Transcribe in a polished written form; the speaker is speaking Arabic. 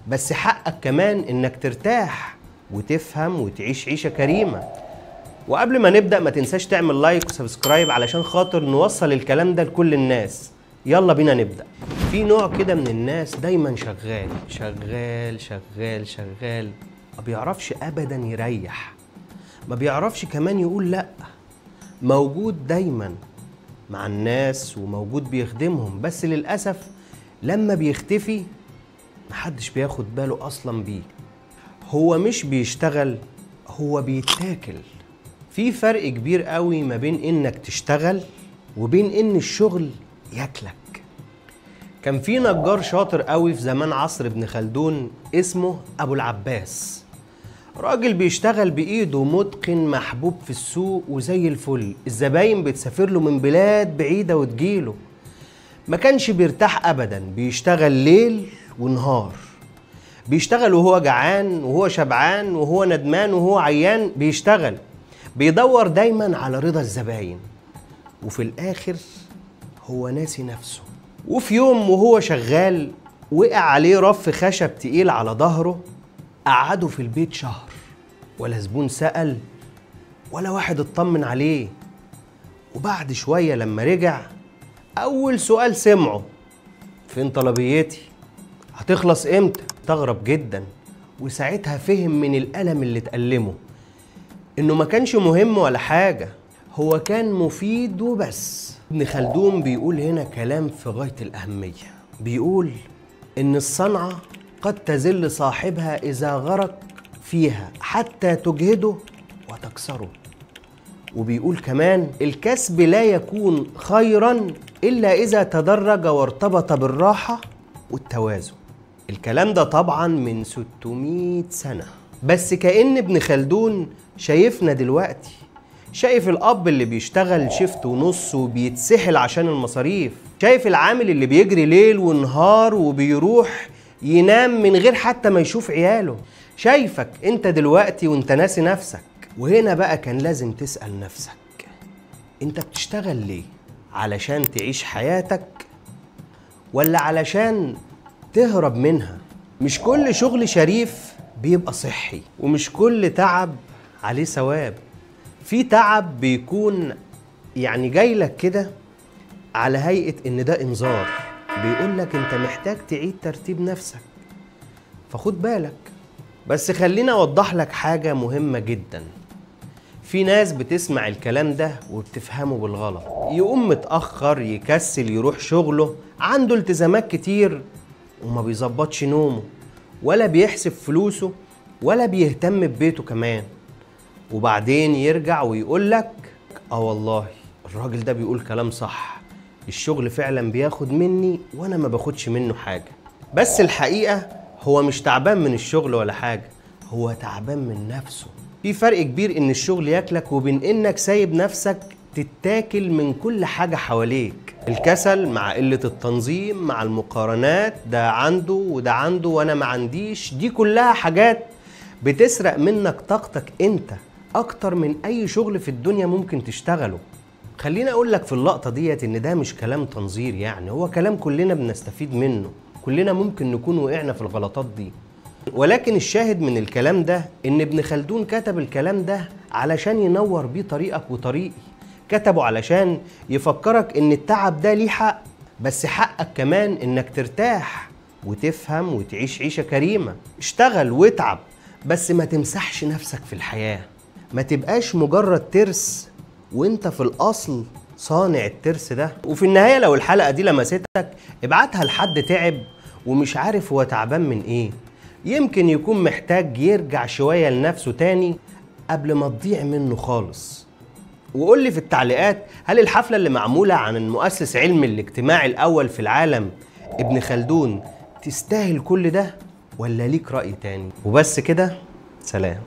بس حقك كمان انك ترتاح وتفهم وتعيش عيشة كريمة. وقبل ما نبدأ ما تنساش تعمل لايك وسبسكرايب علشان خاطر نوصل الكلام ده لكل الناس. يلا بينا نبدأ. في نوع كده من الناس دايما شغال شغال شغال شغال، ما بيعرفش ابدا يريح، ما بيعرفش كمان يقول لا، موجود دايما مع الناس وموجود بيخدمهم، بس للأسف لما بيختفي محدش بياخد باله أصلا بيه. هو مش بيشتغل، هو بيتاكل. في فرق كبير قوي ما بين إنك تشتغل وبين إن الشغل ياكلك. كان في نجار شاطر قوي في زمان عصر ابن خلدون اسمه أبو العباس، راجل بيشتغل بإيده، متقن، محبوب في السوق وزي الفل، الزباين بتسافر له من بلاد بعيدة وتجيله. ما كانش بيرتاح أبدا، بيشتغل ليل ونهار، بيشتغل وهو جعان وهو شبعان وهو ندمان وهو عيان، بيشتغل بيدور دايما على رضا الزباين، وفي الآخر هو ناسي نفسه. وفي يوم وهو شغال وقع عليه رف خشب تقيل على ظهره، قعده في البيت شهر، ولا زبون سأل ولا واحد اطمن عليه. وبعد شوية لما رجع أول سؤال سمعه: فين طلبيتي؟ هتخلص امتى؟ استغرب جدا، وساعتها فهم من الألم اللي اتألمه إنه ما كانش مهم ولا حاجة، هو كان مفيد وبس. ابن خلدون بيقول هنا كلام في غاية الأهمية، بيقول إن الصنعة قد تذل صاحبها إذا غرق فيها حتى تجهده وتكسره. وبيقول كمان: الكسب لا يكون خيرا إلا إذا تدرج وارتبط بالراحة والتوازن. الكلام ده طبعا من 600 سنة، بس كأن ابن خلدون شايفنا دلوقتي، شايف الأب اللي بيشتغل شيفت ونص وبيتسحل عشان المصاريف، شايف العامل اللي بيجري ليل ونهار وبيروح ينام من غير حتى ما يشوف عياله، شايفك انت دلوقتي وانت ناسي نفسك. وهنا بقى كان لازم تسأل نفسك: انت بتشتغل ليه؟ علشان تعيش حياتك ولا علشان تهرب منها؟ مش كل شغل شريف بيبقى صحي، ومش كل تعب عليه ثواب. في تعب بيكون يعني جاي لك كده على هيئة ان ده انذار، بيقول لك انت محتاج تعيد ترتيب نفسك، فخد بالك. بس خليني اوضح لك حاجة مهمة جدا. في ناس بتسمع الكلام ده وبتفهمه بالغلط، يقوم متأخر، يكسل يروح شغله، عنده التزامات كتير وما بيظبطش نومه ولا بيحسب فلوسه ولا بيهتم ببيته كمان، وبعدين يرجع ويقول لك: والله الراجل ده بيقول كلام صح، الشغل فعلا بياخد مني وانا ما باخدش منه حاجة. بس الحقيقة هو مش تعبان من الشغل ولا حاجة، هو تعبان من نفسه. في فرق كبير ان الشغل ياكلك وبين انك سايب نفسك تتاكل من كل حاجة حواليك. الكسل مع قلة التنظيم مع المقارنات، ده عنده وده عنده وانا ما عنديش، دي كلها حاجات بتسرق منك طاقتك انت اكتر من اي شغل في الدنيا ممكن تشتغله. خليني اقول لك في اللقطة ديت ان ده مش كلام تنظير، يعني هو كلام كلنا بنستفيد منه، كلنا ممكن نكون وقعنا في الغلطات دي. ولكن الشاهد من الكلام ده ان ابن خلدون كتب الكلام ده علشان ينور بيه طريقك وطريقي، كتبه علشان يفكرك ان التعب ده ليه حق، بس حقك كمان انك ترتاح وتفهم وتعيش عيشة كريمة. اشتغل واتعب، بس ما تمسحش نفسك في الحياة، ما تبقاش مجرد ترس وانت في الاصل صانع الترس ده. وفي النهاية لو الحلقة دي لمستك ابعتها لحد تعب ومش عارف هو تعبان من ايه، يمكن يكون محتاج يرجع شوية لنفسه تاني قبل ما تضيع منه خالص. وقول لي في التعليقات، هل الحفلة اللي معمولة عن المؤسس علم الاجتماع الأول في العالم ابن خلدون تستاهل كل ده ولا ليك رأي تاني؟ وبس كده، سلام.